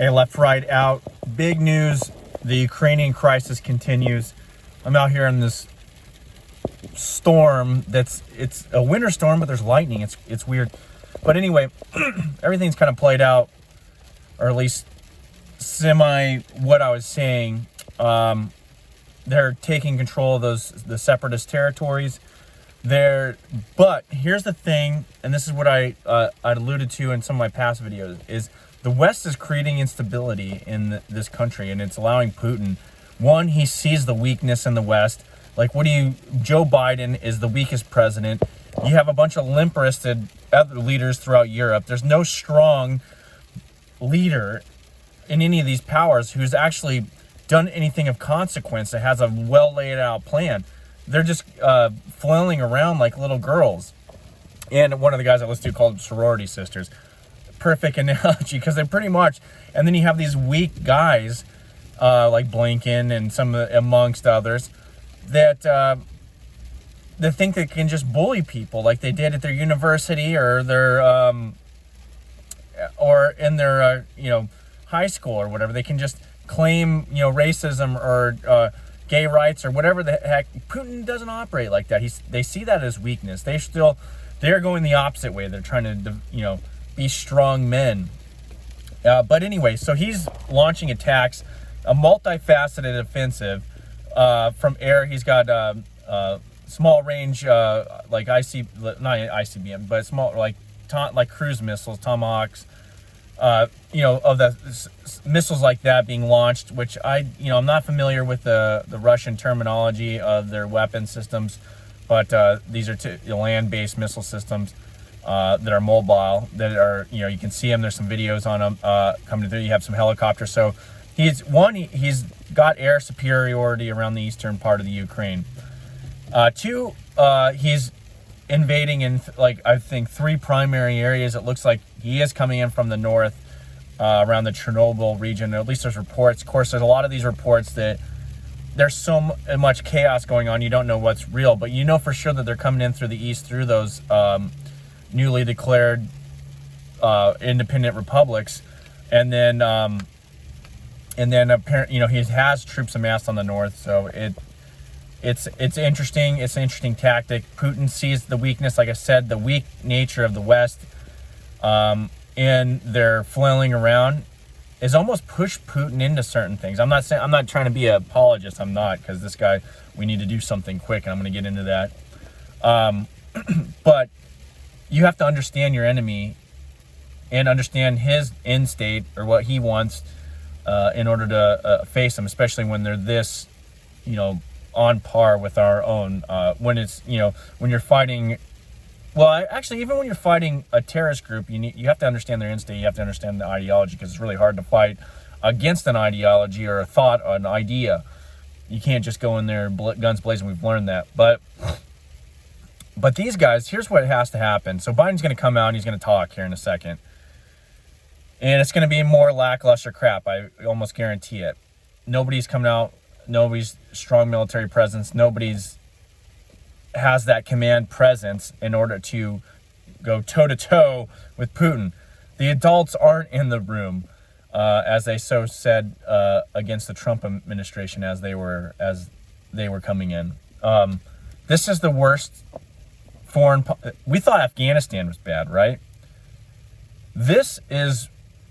Hey, left, right, out. Big news. The Ukrainian crisis continues. I'm out here in this storm it's a winter storm, but there's lightning. It's weird. But anyway, everything's kind of played out, or at least semi what I was saying. They're taking control of the separatist territories. But here's the thing, and this is what I alluded to in some of my past videos, is the West is creating instability in this country, and it's allowing Putin. One, he sees the weakness in the West. Like, Joe Biden is the weakest president. You have a bunch of limp-wristed other leaders throughout Europe. There's no strong leader in any of these powers who's actually done anything of consequence that has a well laid out plan. They're just flailing around like little girls. And one of the guys I listened to called them sorority sisters. Perfect analogy, because they're pretty much. And then you have these weak guys like Blinken and amongst others that they think they can just bully people like they did at their university or their or in their high school or whatever. They can just claim racism or gay rights or whatever the heck. Putin doesn't operate like that. They see that as weakness. They're going the opposite way. They're trying to be strong men. But anyway, so he's launching attacks, a multifaceted offensive from air. He's got small range like not ICBM, but small like cruise missiles, Tomahawks. Of the missiles like that being launched, which I'm not familiar with the Russian terminology of their weapon systems, but these are land-based missile systems that are mobile, that are, you can see them. There's some videos on them coming through. You have some helicopters. So he's got air superiority around the eastern part of the Ukraine. Two, he's invading in I think 3 primary areas. It looks like he is coming in from the north around the Chernobyl region. At least there's reports. Of course, there's a lot of these reports that there's so much chaos going on, you don't know what's real, but you know for sure that they're coming in through the east through those newly declared independent republics, and then apparently he has troops amassed on the north. So it's interesting. It's an interesting tactic. Putin sees the weakness, like I said, the weak nature of the West, and they're flailing around. Is almost push Putin into certain things. I'm not trying to be an apologist. I'm not, because this guy, we need to do something quick, and I'm going to get into that. But you have to understand your enemy and understand his end state or what he wants in order to face him, especially when they're this, on par with our own. When it's, when you're fighting, well, actually, even when you're fighting a terrorist group, you have to understand their end state. You have to understand the ideology, because it's really hard to fight against an ideology or a thought or an idea. You can't just go in there guns blazing. We've learned that. But these guys, here's what has to happen. So Biden's going to come out and he's going to talk here in a second. And it's going to be more lackluster crap. I almost guarantee it. Nobody's coming out. Nobody's strong military presence. Nobody's has that command presence in order to go toe-to-toe with Putin. The adults aren't in the room, as they said against the Trump administration as they were coming in. This is the worst we thought Afghanistan was bad, right? This is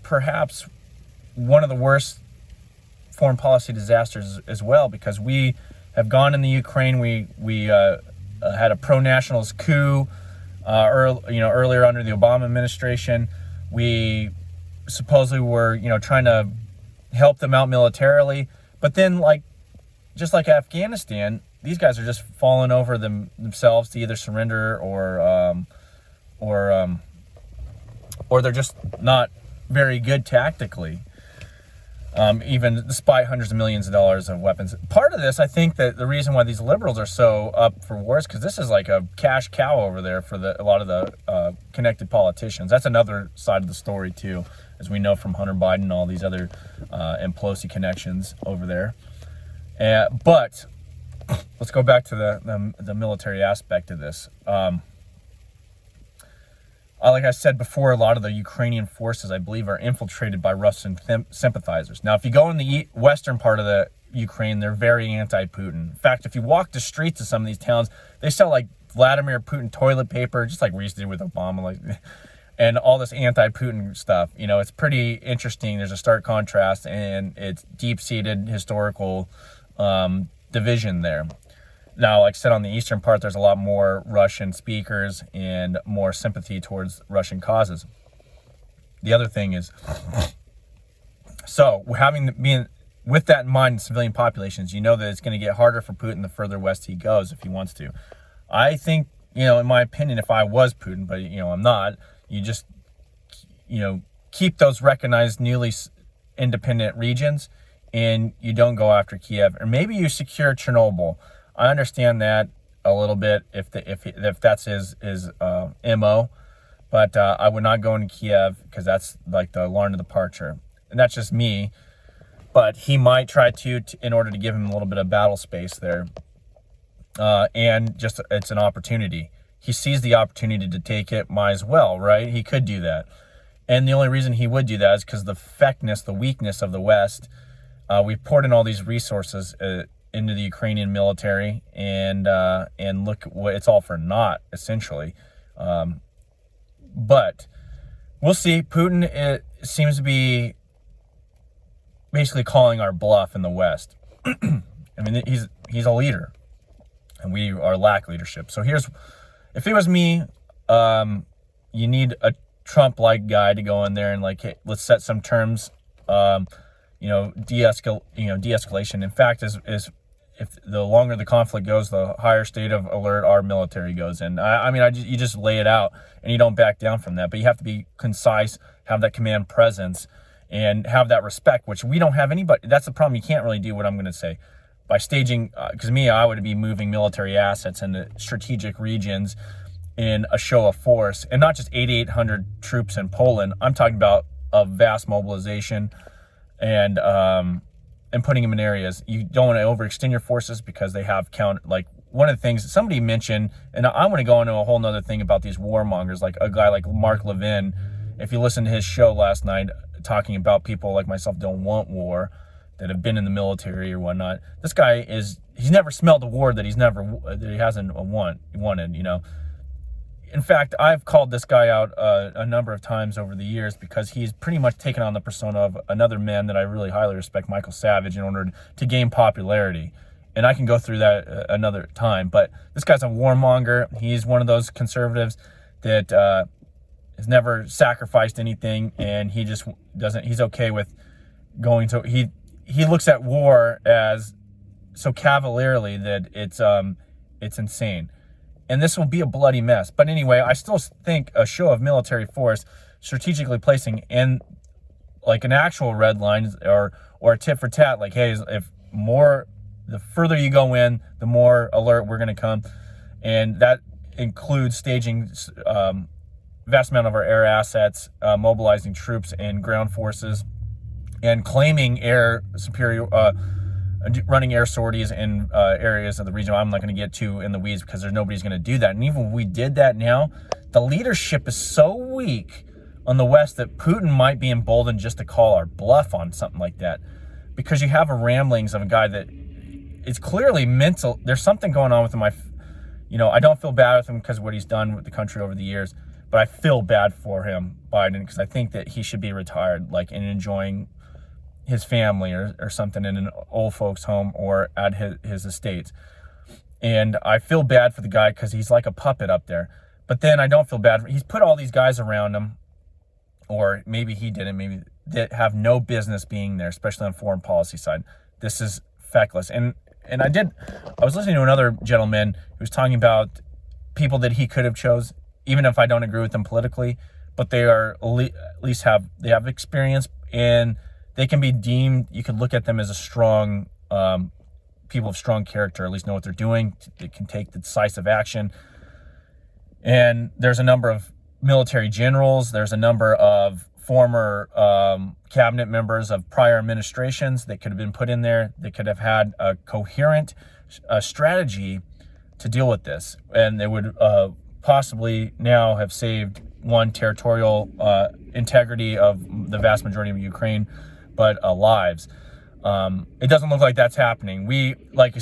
perhaps one of the worst foreign policy disasters as well, because we have gone in the Ukraine. We had a pro-nationalist coup earlier under the Obama administration. We supposedly were trying to help them out militarily, but then just like Afghanistan, these guys are just falling over themselves to either surrender or they're just not very good tactically. Even despite hundreds of millions of dollars of weapons. Part of this, I think that the reason why these liberals are so up for war is because this is like a cash cow over there for a lot of the connected politicians. That's another side of the story too, as we know from Hunter Biden and all these other and Pelosi connections over there. But let's go back to the military aspect of this. like I said before, a lot of the Ukrainian forces, I believe, are infiltrated by Russian sympathizers. Now, if you go in the western part of the Ukraine, they're very anti-Putin. In fact, if you walk the streets of some of these towns, they sell like Vladimir Putin toilet paper, just like we used to do with Obama, like, and all this anti-Putin stuff. You know, it's pretty interesting. There's a stark contrast, and it's deep-seated historical division there. Now, like I said, on the eastern part, there's a lot more Russian speakers and more sympathy towards Russian causes. The other thing is, so being with that in mind, civilian populations, you know that it's going to get harder for Putin the further west he goes if he wants to. I think, in my opinion, if I was Putin, but, I'm not, you just, keep those recognized newly independent regions and you don't go after Kiev. Or maybe you secure Chernobyl. I understand that a little bit if that's his MO, but I would not go into Kiev because that's like the line of departure, and that's just me. But he might try to in order to give him a little bit of battle space there, and just it's an opportunity. He sees the opportunity to take it, might as well, right? He could do that, and the only reason he would do that is because the feckless, the weakness of the West. We've poured in all these resources into the Ukrainian military, and look what it's all for naught, essentially. But we'll see. Putin, it seems to be basically calling our bluff in the West. I mean, he's a leader, and we lack leadership. So if it was me, you need a Trump-like guy to go in there and like, hey, let's set some terms. De-escalation. In fact, if the longer the conflict goes, the higher state of alert our military goes in. You just lay it out and you don't back down from that. But you have to be concise, have that command presence, and have that respect, which we don't have anybody. That's the problem. You can't really do what I'm going to say by staging. Because I would be moving military assets into strategic regions in a show of force, and not just 8,800 troops in Poland. I'm talking about a vast mobilization and putting them in areas. You don't want to overextend your forces because they have like one of the things somebody mentioned, and I want to go into a whole nother thing about these warmongers, like a guy like Mark Levin. If you listen to his show last night, talking about people like myself don't want war, that have been in the military or whatnot. This guy he's never smelled a war that he hasn't wanted, In fact, I've called this guy out a number of times over the years because he's pretty much taken on the persona of another man that I really highly respect, Michael Savage, in order to gain popularity. And I can go through that another time. But this guy's a warmonger. He's one of those conservatives that has never sacrificed anything, and he just doesn't. He's okay with going to. He looks at war as so cavalierly that it's insane. And this will be a bloody mess. But anyway, I still think a show of military force strategically placing in like an actual red line or a tit for tat, like, hey, the further you go in, the more alert we're going to come. And that includes staging vast amount of our air assets, mobilizing troops and ground forces, and claiming air superior, running air sorties in areas of the region I'm not going to get to in the weeds because nobody's going to do that. And even if we did that now, the leadership is so weak on the West that Putin might be emboldened just to call our bluff on something like that, because you have a ramblings of a guy that is clearly mental. There's something going on with him. I don't feel bad with him because of what he's done with the country over the years, but I feel bad for him, Biden, because I think that he should be retired, like, and enjoying his family or something in an old folks home or at his estates. And I feel bad for the guy because he's like a puppet up there. But then I don't feel bad. He's put all these guys around him, or maybe he didn't, maybe that have no business being there, especially on foreign policy side. This is feckless. And I was listening to another gentleman who was talking about people that he could have chose, even if I don't agree with them politically, but they are at least have experience, and they can be deemed, you could look at them as a strong, people of strong character, at least know what they're doing. They can take the decisive action. And there's a number of military generals. There's a number of former cabinet members of prior administrations that could have been put in there. They could have had a coherent strategy to deal with this. And they would possibly now have saved one, territorial integrity of the vast majority of Ukraine, but lives. It doesn't look like that's happening. We, like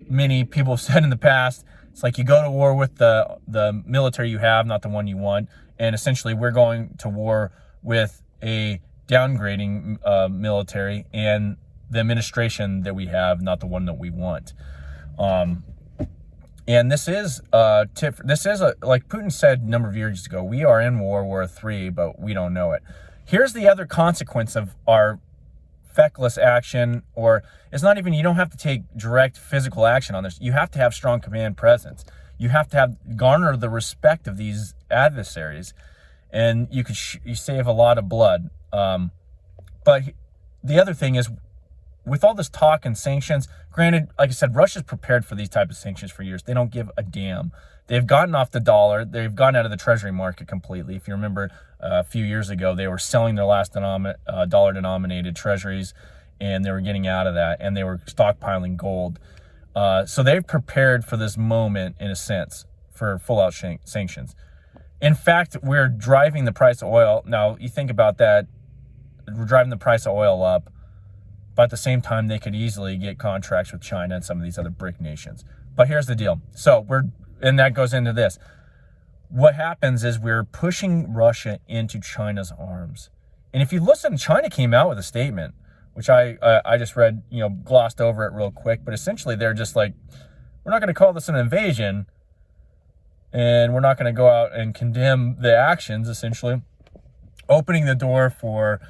many people have said in the past, it's like you go to war with the military you have, not the one you want. And essentially, we're going to war with a downgrading military and the administration that we have, not the one that we want. And this is like Putin said a number of years ago, we are in World War III, but we don't know it. Here's the other consequence of our feckless action, or it's not even, you don't have to take direct physical action on this. You have to have strong command presence. You have to garner the respect of these adversaries, and you save a lot of blood. But the other thing is, with all this talk and sanctions, granted, like I said, Russia's prepared for these type of sanctions for years. They don't give a damn. They've gotten off the dollar. They've gotten out of the treasury market completely. If you remember, a few years ago, they were selling their last dollar-denominated treasuries, and they were getting out of that, and they were stockpiling gold. So they've prepared for this moment, in a sense, for full-out sanctions. In fact, we're driving the price of oil. Now, you think about that. We're driving the price of oil up, but at the same time, they could easily get contracts with China and some of these other BRIC nations. But here's the deal. And that goes into this. What happens is we're pushing Russia into China's arms. And if you listen, China came out with a statement, which I just read, glossed over it real quick. But essentially, they're just like, we're not going to call this an invasion, and we're not going to go out and condemn the actions, essentially. Opening the door for,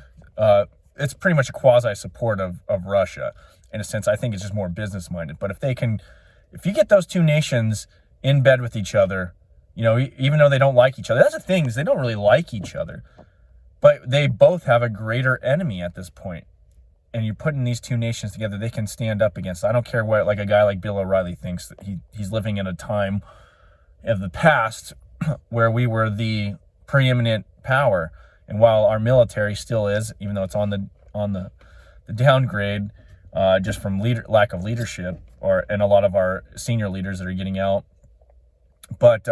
it's pretty much a quasi-support of Russia. In a sense, I think it's just more business-minded. But if you get those two nations in bed with each other, even though they don't like each other, that's the thing, is they don't really like each other. But they both have a greater enemy at this point. And you're putting these two nations together, they can stand up against. I don't care what, like a guy like Bill O'Reilly thinks, that he's living in a time of the past where we were the preeminent power. And while our military still is, even though it's on the downgrade, just from lack of leadership, and a lot of our senior leaders that are getting out. But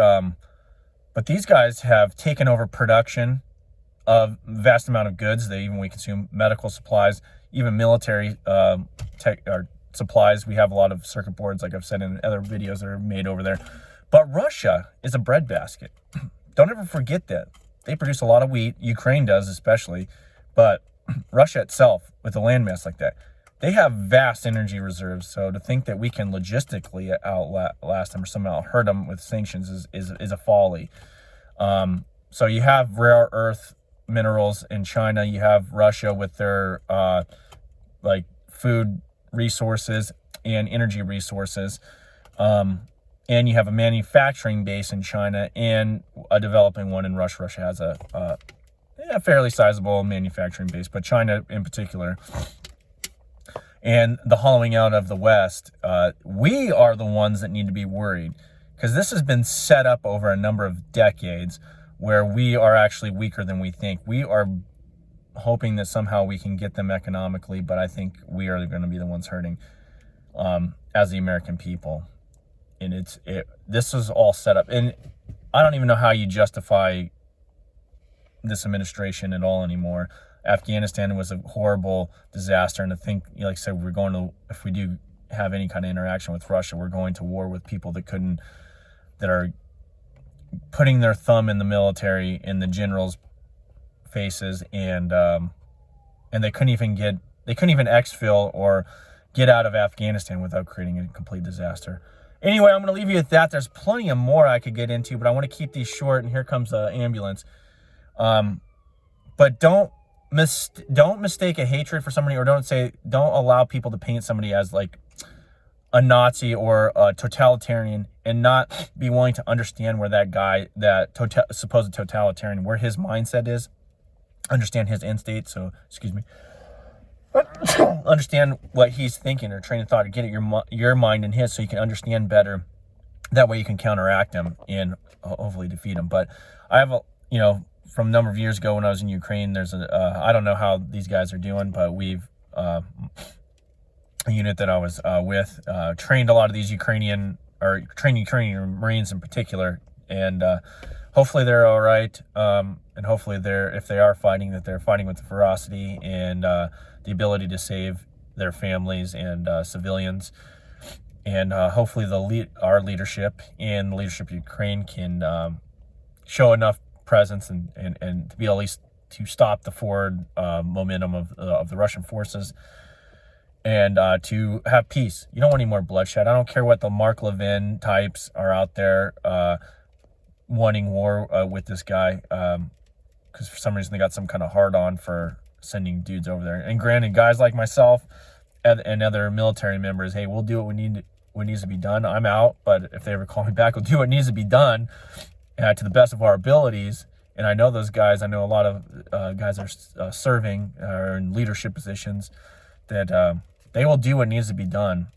these guys have taken over production of vast amount of goods. We consume medical supplies, even military tech or supplies. We have a lot of circuit boards, like I've said in other videos that are made over there. But Russia is a breadbasket. Don't ever forget that. They produce a lot of wheat. Ukraine does, especially. But Russia itself, with a landmass like that, they have vast energy reserves. So to think that we can logistically outlast them or somehow hurt them with sanctions is a folly. So you have rare earth minerals in China. You have Russia with their food resources and energy resources. And you have a manufacturing base in China and a developing one in Russia. Russia has a fairly sizable manufacturing base, but China in particular. And the hollowing out of the West, we are the ones that need to be worried, because this has been set up over a number of decades where we are actually weaker than we think. We are hoping that somehow we can get them economically, but I think we are going to be the ones hurting as the American people. And this is all set up. And I don't even know how you justify this administration at all anymore. Afghanistan was a horrible disaster, and to think, like I said, if we do have any kind of interaction with Russia, we're going to war with people that are putting their thumb in the military, in the generals' faces, and they couldn't even exfil or get out of Afghanistan without creating a complete disaster. Anyway, I'm going to leave you at that. There's plenty of more I could get into, but I want to keep these short, and here comes the ambulance. But don't mistake a hatred for somebody, or don't allow people to paint somebody as like a Nazi or a totalitarian, and not be willing to understand where supposed totalitarian, where his mindset is, understand his end state. So, excuse me. Understand what he's thinking, or train of thought, or get at your mind and his, so you can understand better. That way you can counteract him and hopefully defeat him. But I have from a number of years ago when I was in Ukraine, there's I don't know how these guys are doing, but we've a unit that I was with trained a lot of these Ukrainian Marines in particular, and hopefully they're all right. And hopefully if they are fighting, that they're fighting with the ferocity and the ability to save their families and civilians. And hopefully our leadership and the leadership of Ukraine can show enough presence and to be at least to stop the forward momentum of the Russian forces, and to have peace. You don't want any more bloodshed. I don't care what the Mark Levin types are out there wanting war with this guy, because for some reason they got some kind of hard on for sending dudes over there. And granted, guys like myself and other military members, hey, we'll do what needs to be done. I'm out, but if they ever call me back, we'll do what needs to be done to the best of our abilities. And I know those guys. I know a lot of guys are serving or in leadership positions that they will do what needs to be done.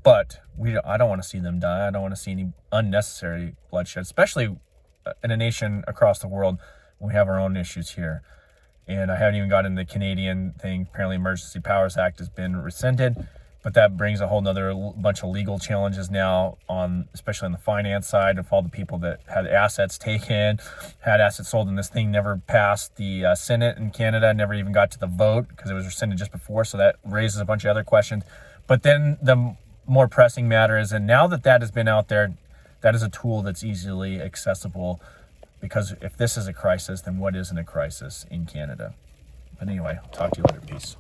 But I don't want to see them die. I don't want to see any unnecessary bloodshed, especially in a nation across the world when we have our own issues here. And I haven't even gotten into the Canadian thing. Apparently, Emergency Powers Act has been rescinded, but that brings a whole nother bunch of legal challenges now, especially on the finance side, of all the people that had assets taken, had assets sold, and this thing never passed the Senate in Canada, never even got to the vote because it was rescinded just before. So that raises a bunch of other questions. But then the more pressing matter is, and now that has been out there, that is a tool that's easily accessible, because if this is a crisis, then what isn't a crisis in Canada? But anyway, I'll talk to you later. Peace.